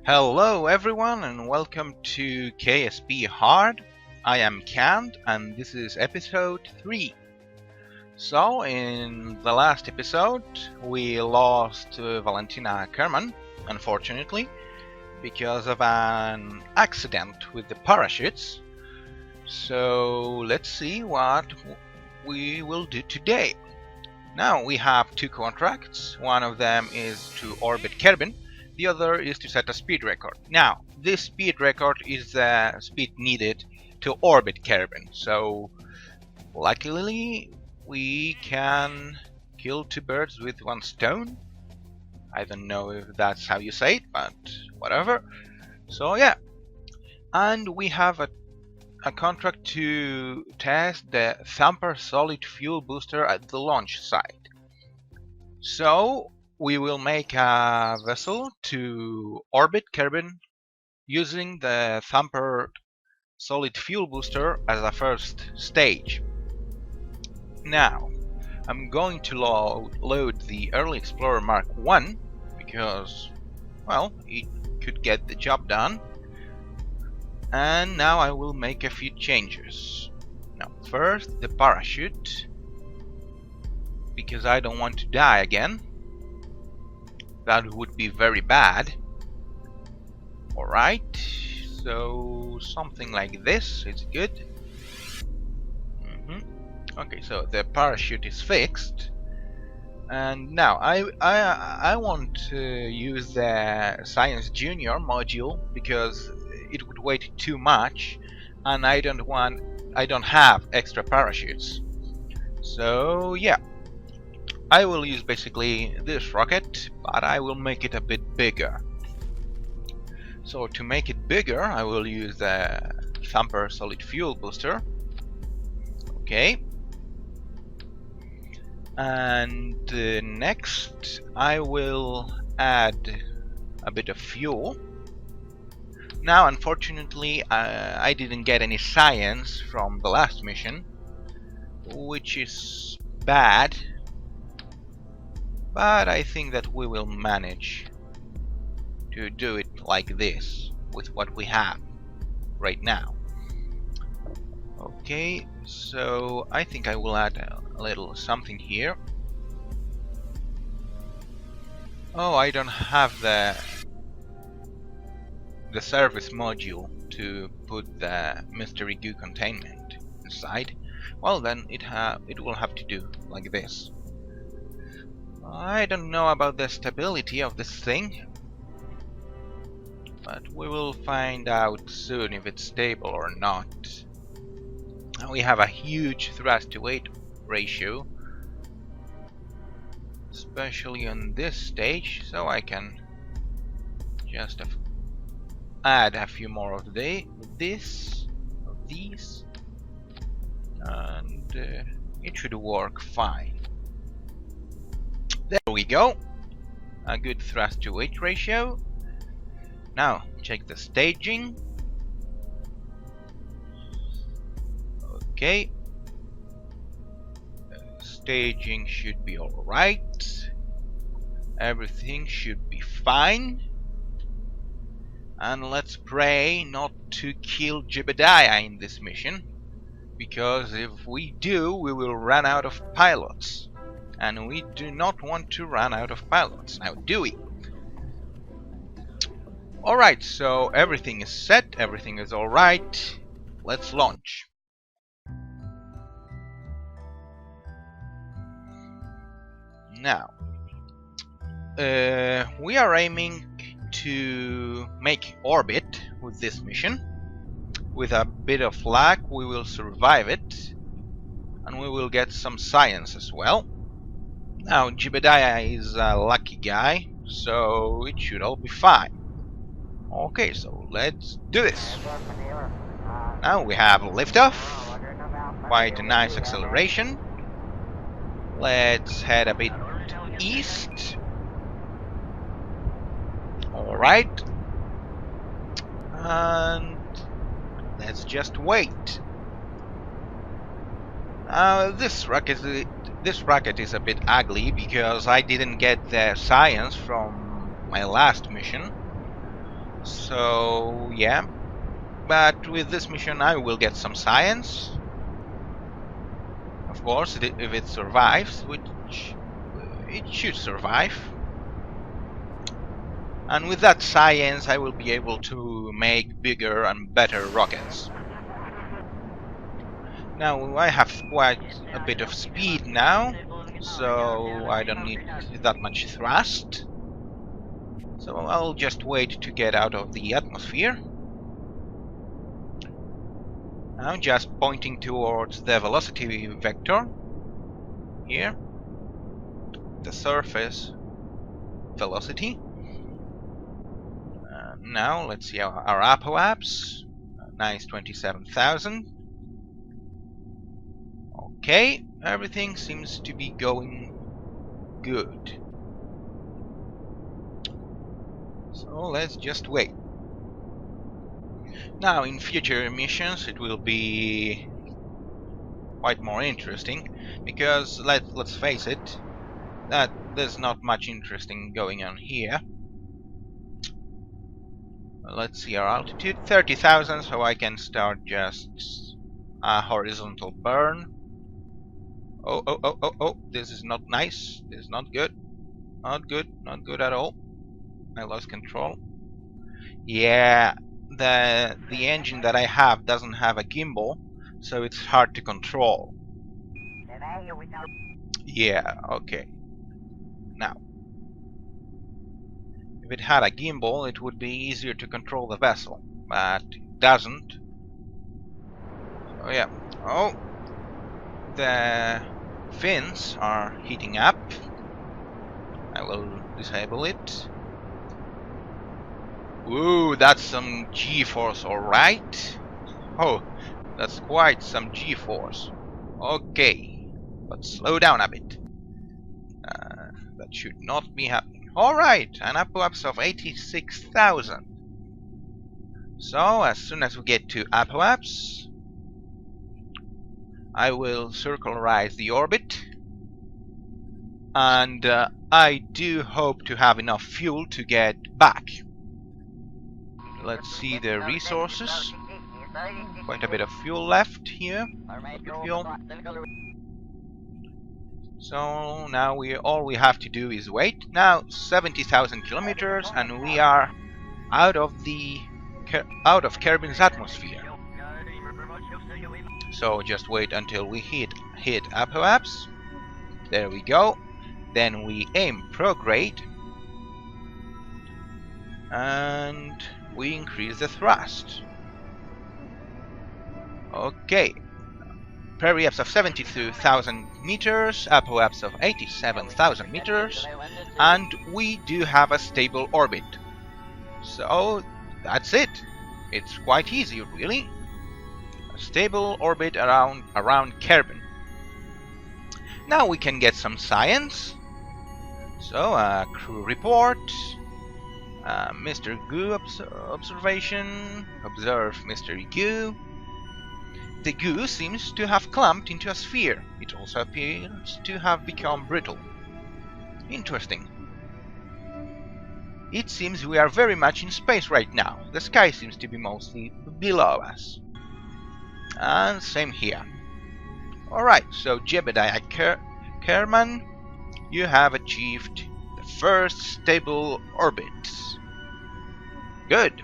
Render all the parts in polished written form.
Hello everyone and welcome to KSP Hard. I am Kant and this is episode 3. So in the last episode we lost Valentina Kerman, unfortunately, because of an accident with the parachutes. So let's see what we will do today. Now we have 2 contracts. One of them is to orbit Kerbin. The other is to set a speed record. Now, this speed record is the speed needed to orbit Kerbin. So, luckily, we can kill 2 birds with 1 stone. I don't know if that's how you say it, but whatever. So, yeah. And we have a contract to test the Thumper solid fuel booster at the launch site. So, we will make a vessel to orbit Kerbin using the Thumper solid fuel booster as a first stage. Now, I'm going to load the Early Explorer Mark I because, well, it could get the job done. And now I will make a few changes. Now, first the parachute, because I don't want to die again. That would be very bad. Alright, so something like this is good. Okay, so the parachute is fixed. And now I want to use the Science Junior module because it would weigh too much and I don't have extra parachutes. So yeah, I will use basically this rocket, but I will make it a bit bigger. So to make it bigger, I will use the Thumper solid fuel booster. Okay. And next, I will add a bit of fuel. Now, unfortunately, I didn't get any science from the last mission, which is bad. But I think that we will manage to do it like this with what we have right now. Okay, so I think I will add a little something here. Oh, I don't have the service module to put the mystery goo containment inside. Well, then it will have to do like this. I don't know about the stability of this thing, but we will find out soon if it's stable or not. Now we have a huge thrust to weight ratio, especially on this stage, so I can just add a few more of these, and it should work fine. There we go, a good thrust to weight ratio. Now check the staging. Okay, staging should be alright, everything should be fine, and let's pray not to kill Jebediah in this mission, because if we do, we will run out of pilots. And we do not want to run out of pilots, now do we? Alright, so everything is set, everything is alright. Let's launch. Now, we are aiming to make orbit with this mission. With a bit of luck, we will survive it. And we will get some science as well. Now, Jebediah is a lucky guy, so it should all be fine. Okay, so let's do this. Now we have liftoff. Quite a nice acceleration. Let's head a bit east. Alright. And let's just wait. This rocket is a bit ugly because I didn't get the science from my last mission. So yeah, but with this mission I will get some science. Of course, if it survives, which it should survive. And with that science I will be able to make bigger and better rockets. Now I have quite a bit of speed now, so I don't need that much thrust. So I'll just wait to get out of the atmosphere. I'm just pointing towards the velocity vector here, the surface velocity. Now let's see our apoapse. Nice 27,000. Okay, everything seems to be going good. So let's just wait. Now in future missions it will be quite more interesting, because let's face it, that there's not much interesting going on here. Let's see our altitude, 30,000, so I can start just a horizontal burn. Oh, this is not nice, this is not good. Not good at all. I lost control. Yeah, the engine that I have doesn't have a gimbal, so it's hard to control. Yeah, okay. Now, if it had a gimbal, it would be easier to control the vessel, but it doesn't. So yeah. Oh, the fins are heating up. I will disable it. Ooh, that's some G-force, alright. Oh, that's quite some G-force. Okay, but slow down a bit. That should not be happening. Alright, an apoapse of 86,000. So, as soon as we get to apoapse, I will circularize the orbit. And I do hope to have enough fuel to get back. Let's see the resources. Quite a bit of fuel left here. Fuel. So now all we have to do is wait. Now 70,000 kilometers, and we are out of Kerbin's atmosphere. So just wait until we hit apoapse. There we go. Then we aim prograde, and we increase the thrust. Okay. Periapse of 72,000 meters, apoapse of 87,000 meters, and we do have a stable orbit. So that's it. It's quite easy, really. A stable orbit around Kerbin. Now we can get some science. So a crew report. Mr. Goo observation. Observe Mr. Goo. The goo seems to have clumped into a sphere. It also appears to have become brittle. Interesting. It seems we are very much in space right now. The sky seems to be mostly below us. And same here. Alright, so Jebediah Kerman, you have achieved the first stable orbit. Good.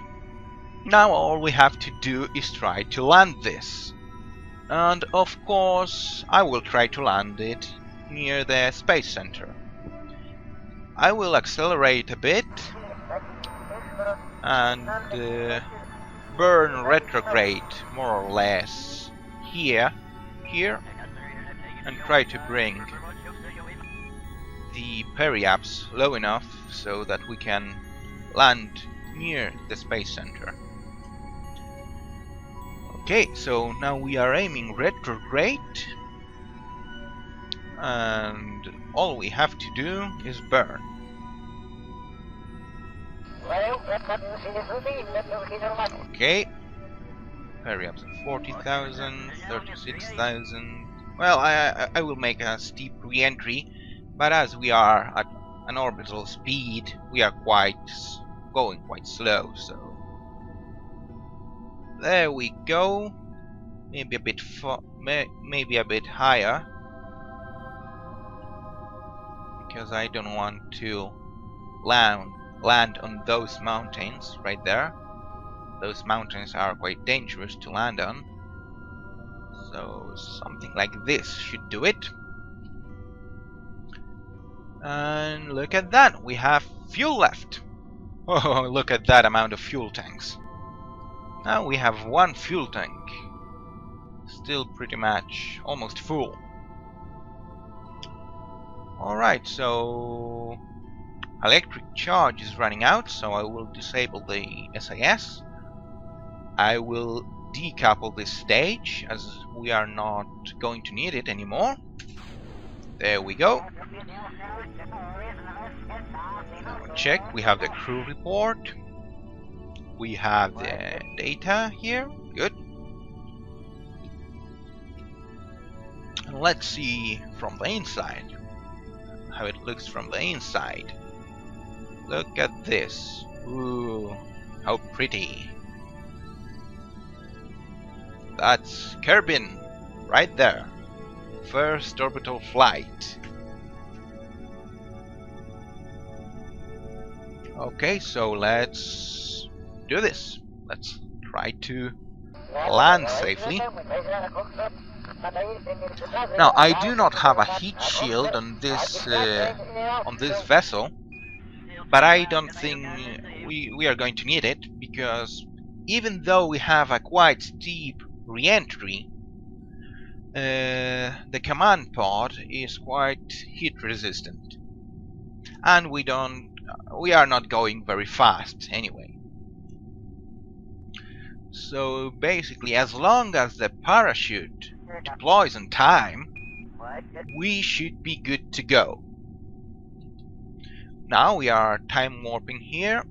Now all we have to do is try to land this. And of course, I will try to land it near the space center. I will accelerate a bit and burn retrograde more or less here, and try to bring the periapse low enough so that we can land near the space center. Okay, so now we are aiming retrograde, and all we have to do is burn. Okay, periapse of 40,000, 36,000. Well, I will make a steep re-entry, but as we are at an orbital speed, we are quite going quite slow, so there we go. Maybe a bit maybe a bit higher, because I don't want to land on those mountains right there. Those mountains are quite dangerous to land on. So something like this should do it. And look at that, we have fuel left. Oh, look at that amount of fuel tanks. Now we have one fuel tank. Still pretty much almost full. Alright, so electric charge is running out, so I will disable the SAS. I will decouple this stage, as we are not going to need it anymore. There we go. Now check, we have the crew report. We have the data here. Good. And let's see from the inside how it looks from the inside. Look at this. Ooh, how pretty. That's Kerman right there. First orbital flight. Okay, so let's do this. Let's try to land safely. Now, I do not have a heat shield on this vessel, but I don't think we are going to need it, because even though we have a quite steep re-entry, the command pod is quite heat resistant, and we are not going very fast anyway. So basically, as long as the parachute deploys on time, we should be good to go. Now we are time warping here,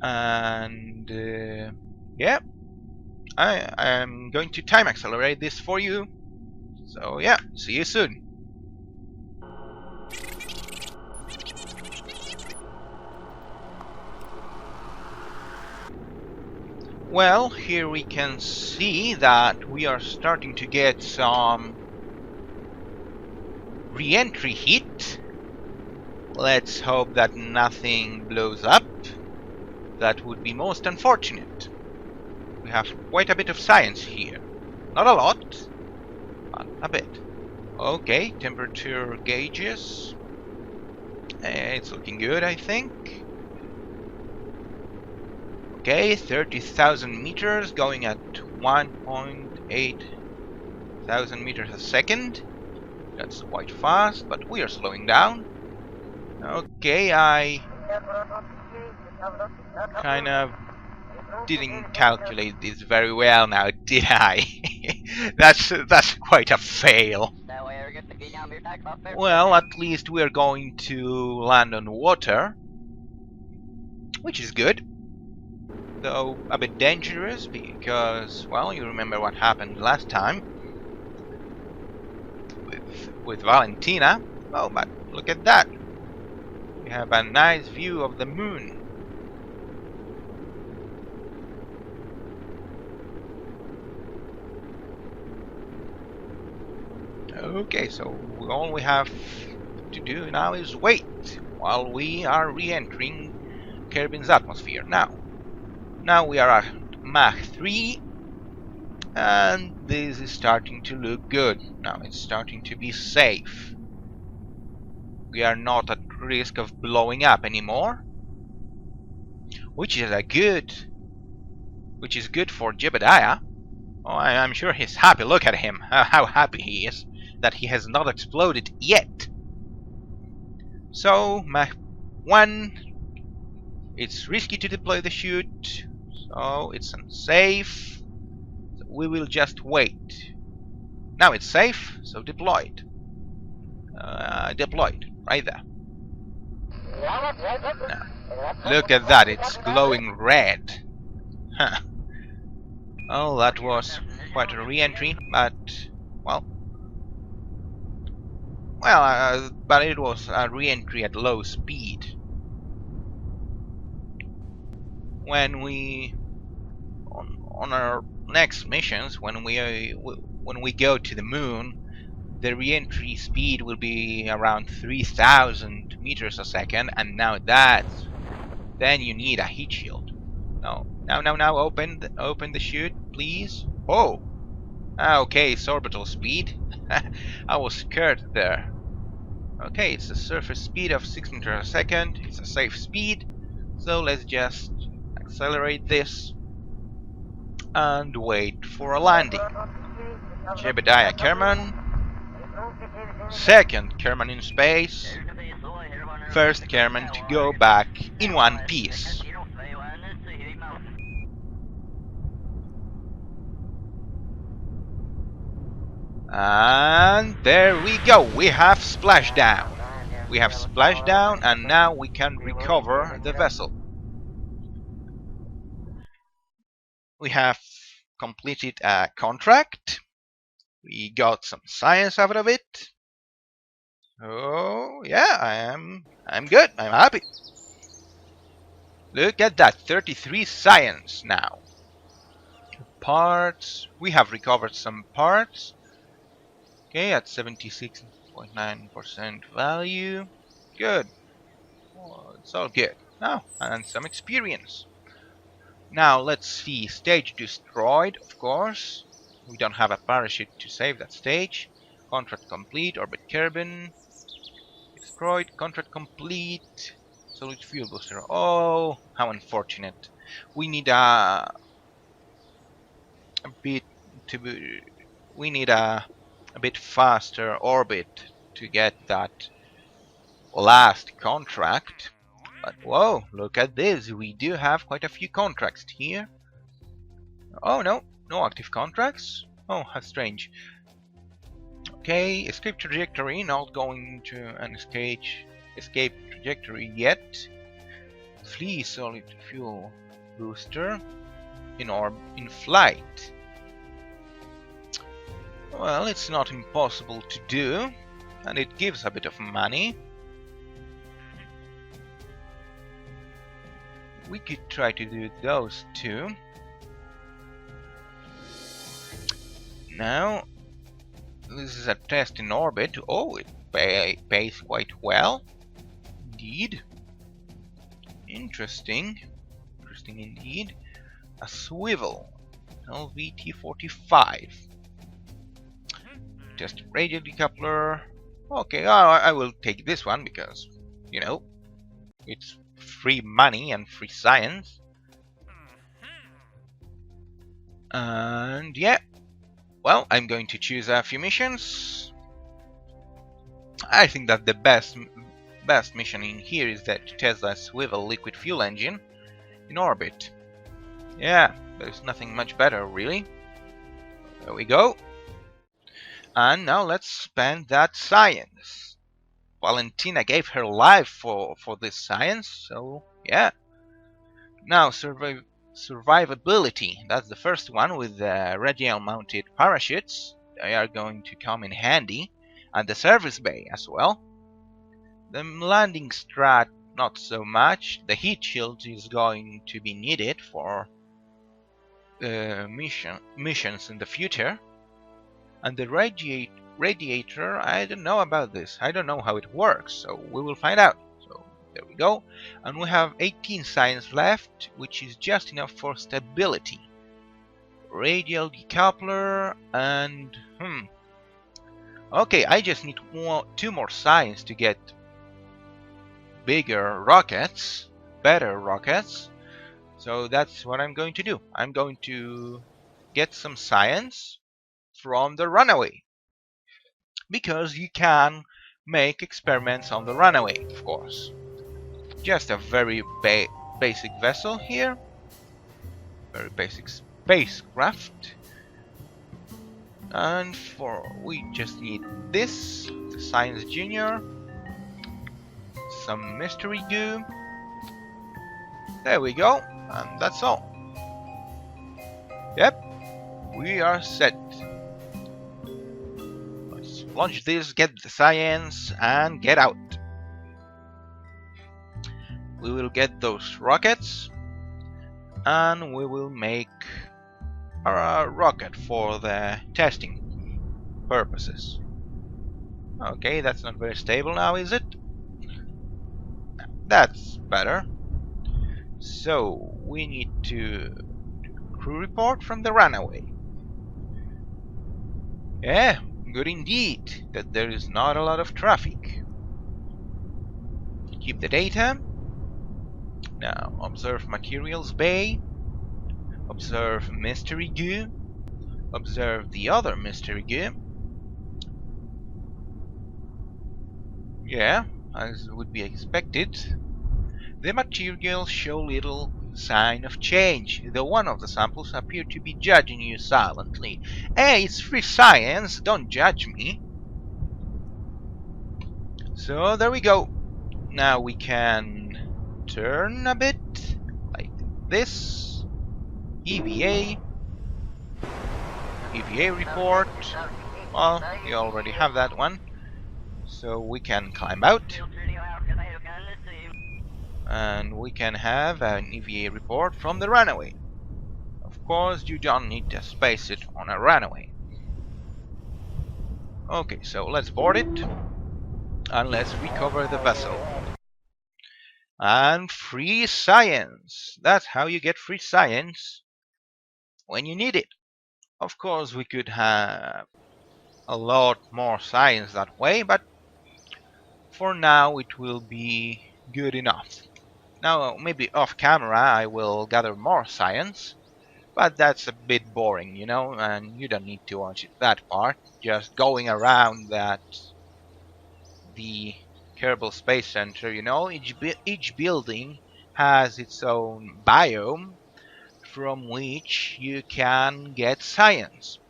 and yeah, I am going to time accelerate this for you. So yeah, see you soon. Well, here we can see that we are starting to get some re-entry heat. Let's hope that nothing blows up. That would be most unfortunate. We have quite a bit of science here. Not a lot, but a bit. Okay, temperature gauges. It's looking good, I think. Okay, 30,000 meters, going at 1.8 thousand meters a second. That's quite fast, but we are slowing down. Okay, I kind of didn't calculate this very well now, did I? That's quite a fail. Well, at least we are going to land on water, which is good. Though a bit dangerous, because, well, you remember what happened last time with Valentina. Oh, but look at that. We have a nice view of the moon. Okay, so all we have to do now is wait while we are re-entering Kerman's atmosphere. Now we are at Mach 3, and this is starting to look good. Now it's starting to be safe. We are not at risk of blowing up anymore, which is good for Jebediah. Oh, I'm sure he's happy. Look at him, how happy he is that he has not exploded yet. So Mach 1, it's risky to deploy the chute. So it's unsafe. So we will just wait. Now it's safe, so deployed. Deployed, right there. Now, look at that, it's glowing red. Huh. Oh, that was quite a re-entry, but but it was a re-entry at low speed. when we on our next missions, when we go to the moon, the re-entry speed will be around 3,000 meters a second, and now then you need a heat shield. No, now, open the chute, please. Oh, okay, it's orbital speed. I was scared there. Okay, it's a surface speed of 6 meters a second. It's a safe speed, so let's just accelerate this and wait for a landing. Jebediah Kerman, second Kerman in space, first Kerman to go back in one piece. And there we go, we have splashdown. We have splashdown, and now we can recover the vessel. We have completed a contract. We got some science out of it. Oh yeah, I'm good. I'm happy. Look at that, 33 science now. Parts. We have recovered some parts. Okay, at 76.9% value. Good. Oh, it's all good. Now, and some experience. Now let's see. Stage destroyed, of course. We don't have a parachute to save that stage. Contract complete. Orbit Kerbin. Destroyed. Contract complete. Solid fuel booster. Oh, how unfortunate. We need a bit to be. We need a bit faster orbit to get that last contract. But whoa, look at this. We do have quite a few contracts here. Oh no, no active contracts. Oh, how strange. Okay, escape trajectory, not going to an escape trajectory yet. Flee solid fuel booster in flight. Well, it's not impossible to do, and it gives a bit of money. We could try to do those two. Now, this is a test in orbit. Oh, it pays quite well. Indeed. Interesting. Interesting indeed. A swivel. LVT-45. Test radio decoupler. Okay, I will take this one because, you know, it's free money and free science. And yeah, well, I'm going to choose a few missions. I think that the best mission in here is that to test the swivel liquid fuel engine in orbit. Yeah, there's nothing much better really. There we go. And now let's spend that science. Valentina gave her life for this science, so yeah. Now survivability. That's the first one with the radial mounted parachutes. They are going to come in handy, and the service bay as well. The landing strat, not so much. The heat shield is going to be needed for missions in the future. And the radiator, I don't know about this. I don't know how it works, so we will find out. So there we go. And we have 18 science left, which is just enough for stability. Radial decoupler and okay, I just need 2 more science to get bigger rockets, better rockets. So that's what I'm going to do. I'm going to get some science from the runaway, because you can make experiments on the runaway, of course. Just a very basic vessel here, very basic spacecraft, and we just need this, the Science Junior, some mystery goo. There we go, and that's all. Yep, we are set. Launch this, get the science, and get out. We will get those rockets. and we will make our rocket for the testing purposes. Okay, that's not very stable now, is it? That's better. So we need to do a crew report from the runaway. Yeah, good indeed that there is not a lot of traffic. Keep the data. Now observe materials bay. Observe mystery goo. Observe the other mystery goo. Yeah, as would be expected. The materials show little sign of change, though one of the samples appear to be judging you silently. Hey, it's free science, don't judge me. So there we go. Now we can turn a bit, like this. EVA report. Well, you already have that one. So we can climb out. And we can have an EVA report from the runaway. Of course, you don't need to space it on a runaway. Okay, so let's board it. And let's recover the vessel. And free science. That's how you get free science when you need it. Of course, we could have a lot more science that way, but for now it will be good enough. Now, maybe off camera I will gather more science, but that's a bit boring, you know, and you don't need to watch that part. Just going around the Kerbal Space Center, you know, each building has its own biome from which you can get science.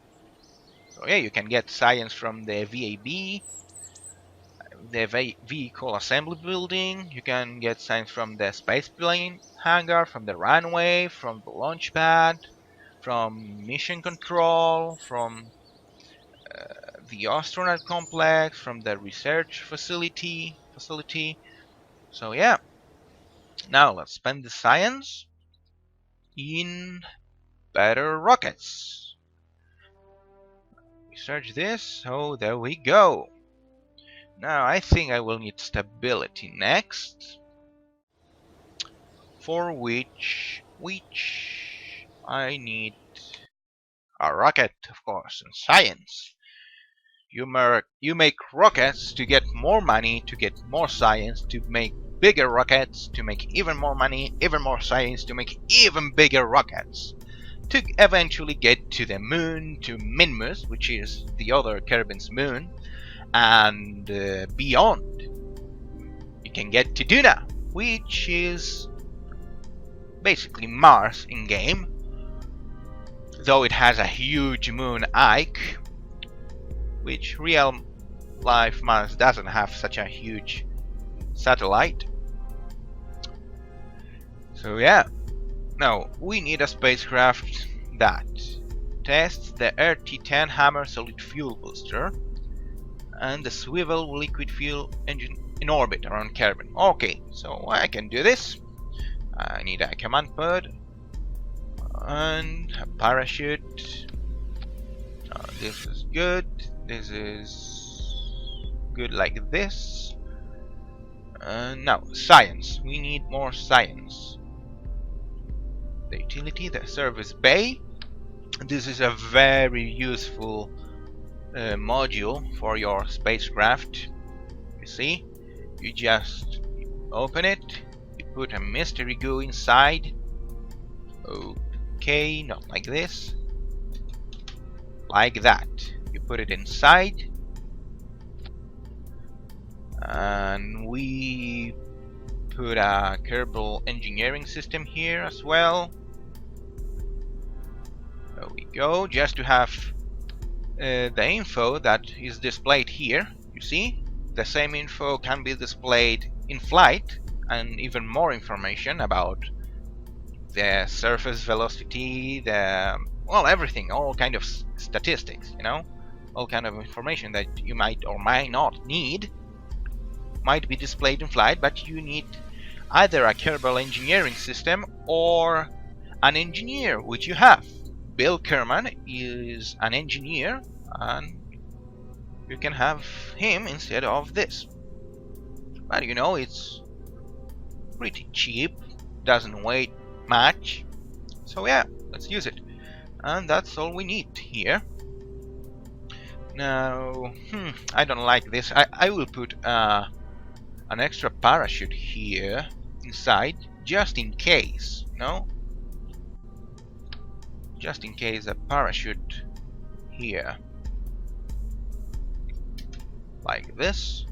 So yeah, you can get science from the VAB, the vehicle assembly building. You can get science from the space plane hangar, from the runway, from the launch pad, from mission control, from the astronaut complex, from the research facility. So yeah, now let's spend the science in better rockets. Research this. So there we go. Now I think I will need stability next, for which I need a rocket, of course, and science. You make rockets to get more money, to get more science, to make bigger rockets, to make even more money, even more science, to make even bigger rockets, to eventually get to the moon, to Minmus, which is the other Kerbin's moon, and beyond. You can get to Duna, which is basically Mars in game, though it has a huge moon Ike, which real life Mars doesn't have such a huge satellite. So yeah, now we need a spacecraft that tests the RT-10 Hammer solid fuel booster and the swivel liquid fuel engine in orbit around Kerbin. Okay, so I can do this. I need a command pod and a parachute. This is good. This is good like this. Now, science. We need more science. The utility, the service bay. This is a very useful module for your spacecraft. You see, you just open it, you put a mystery goo inside. Okay, not like this, like that. You put it inside, and we put a Kerbal engineering system here as well. There we go, just to have the info that is displayed here. You see, the same info can be displayed in flight, and even more information about the surface velocity, well, everything, all kind of statistics, you know, all kind of information that you might or might not need might be displayed in flight, but you need either a Kerbal engineering system or an engineer, which you have. Bill Kerman is an engineer, and you can have him instead of this. But you know, it's pretty cheap, doesn't weigh much, so yeah, let's use it. And that's all we need here. Now, I don't like this. I will put an extra parachute here inside, just in case, no? Just in case, a parachute here. Like this.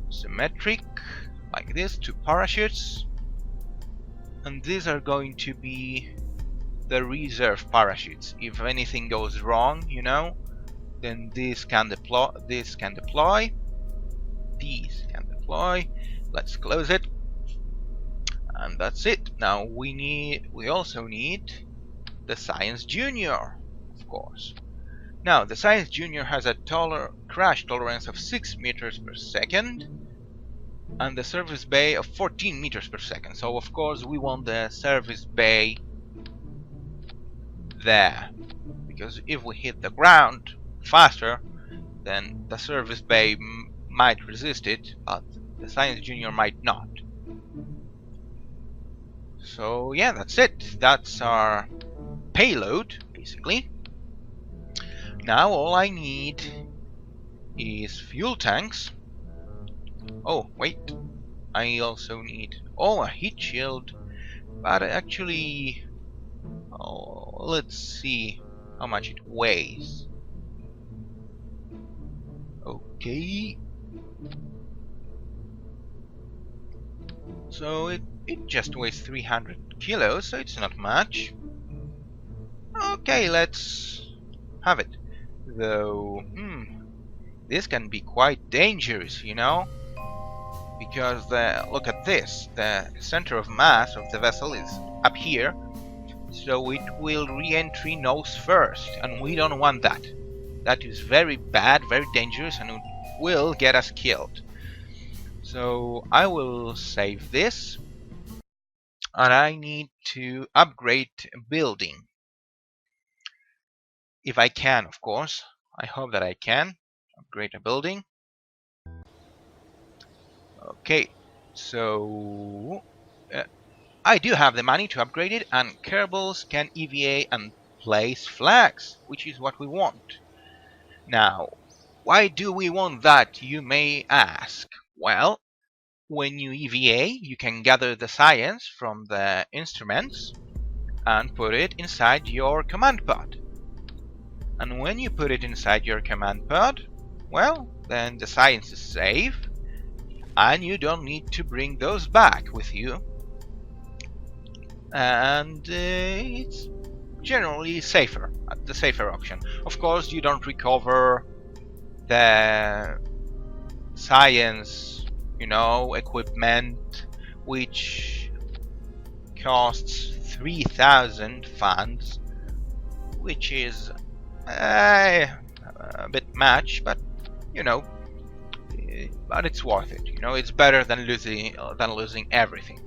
Symmetric, like this, 2 parachutes. And these are going to be the reserve parachutes. If anything goes wrong, you know, then these can deploy. These can deploy. Let's close it, and that's it. Now we also need the Science Junior, of course. Now the Science Junior has a crash tolerance of 6 meters per second and the service bay of 14 meters per second. So of course we want the service bay there, because if we hit the ground faster, then the service bay might resist it, but the Science Junior might not. So yeah, that's it. That's our payload, basically. Now all I need is fuel tanks. Oh, wait. I also need... oh, a heat shield. But actually... oh, let's see how much it weighs. Okay. So it just weighs 300 kilos, so it's not much. Okay, let's have it. Though, this can be quite dangerous, you know? Because look at this, the center of mass of the vessel is up here, so it will re-entry nose first, and we don't want that. That is very bad, very dangerous, and it will get us killed. So I will save this, and I need to upgrade a building. If I can, of course. I hope that I can upgrade a building. Okay, so I do have the money to upgrade it, and Kerbals can EVA and place flags, which is what we want. Now, why do we want that, you may ask? Well, when you EVA, you can gather the science from the instruments and put it inside your command pod. And when you put it inside your command pod, well, then the science is safe, and you don't need to bring those back with you. And it's generally safer, the safer option. Of course, you don't recover the science, you know, equipment, which costs 3,000 funds, which is a bit much, but you know, but it's worth it. You know, it's better than losing everything.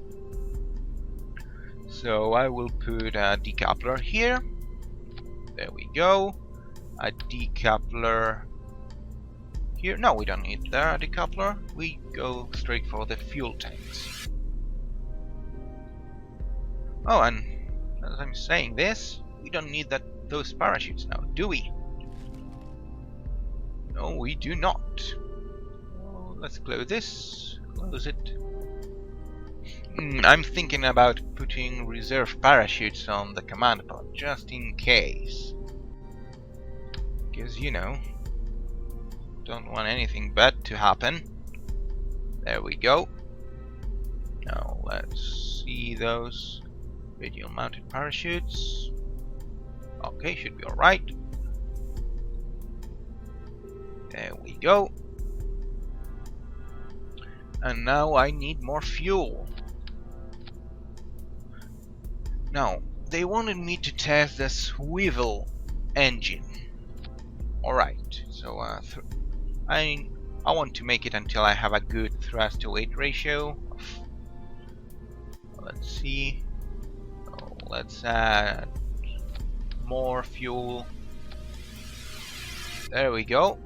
So I will put a decoupler here. There we go. A decoupler here. No, we don't need the decoupler. We go straight for the fuel tanks. Oh, and as I'm saying this, we don't need those parachutes now, do we? No, we do not. Oh, let's close this. Close it. I'm thinking about putting reserve parachutes on the command pod, just in case. Because, you know, don't want anything bad to happen. There we go. Now let's see those radial mounted parachutes. Okay, should be alright. There we go. And now I need more fuel. Now, they wanted me to test the swivel engine. Alright, so I want to make it until I have a good thrust to weight ratio. Let's see. Let's add more fuel. There we go.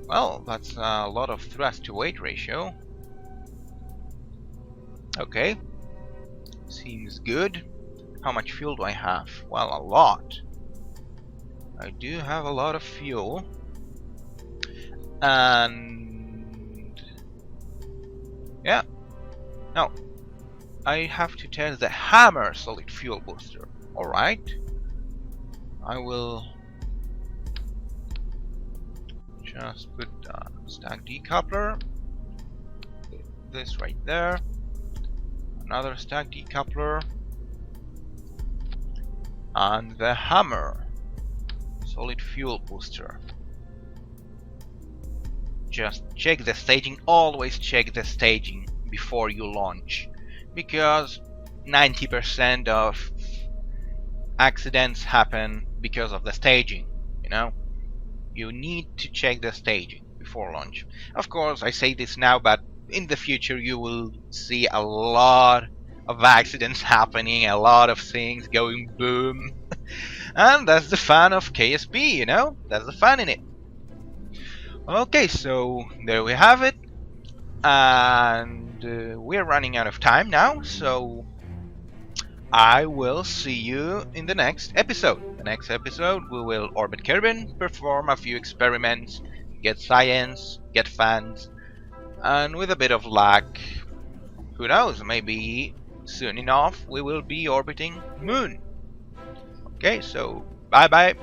Well, that's a lot of thrust to weight ratio. Okay, seems good. How much fuel do I have? Well, a lot. I do have a lot of fuel. And yeah, now I have to test the hammer solid fuel booster. Alright, I will just put a stack decoupler, this right there, another stack decoupler, and the hammer solid fuel booster. Just check the staging, always check the staging before you launch, because 90% of accidents happen because of the staging, you know? You need to check the staging before launch. Of course, I say this now, but in the future you will see a lot of accidents happening, a lot of things going boom. And that's the fun of KSP, you know? That's the fun in it. Okay, so there we have it. And we're running out of time now, so I will see you in the next episode. The next episode we will orbit Kerman, perform a few experiments, get science, get fans, and with a bit of luck, who knows, maybe soon enough we will be orbiting Moon. Okay, so bye bye.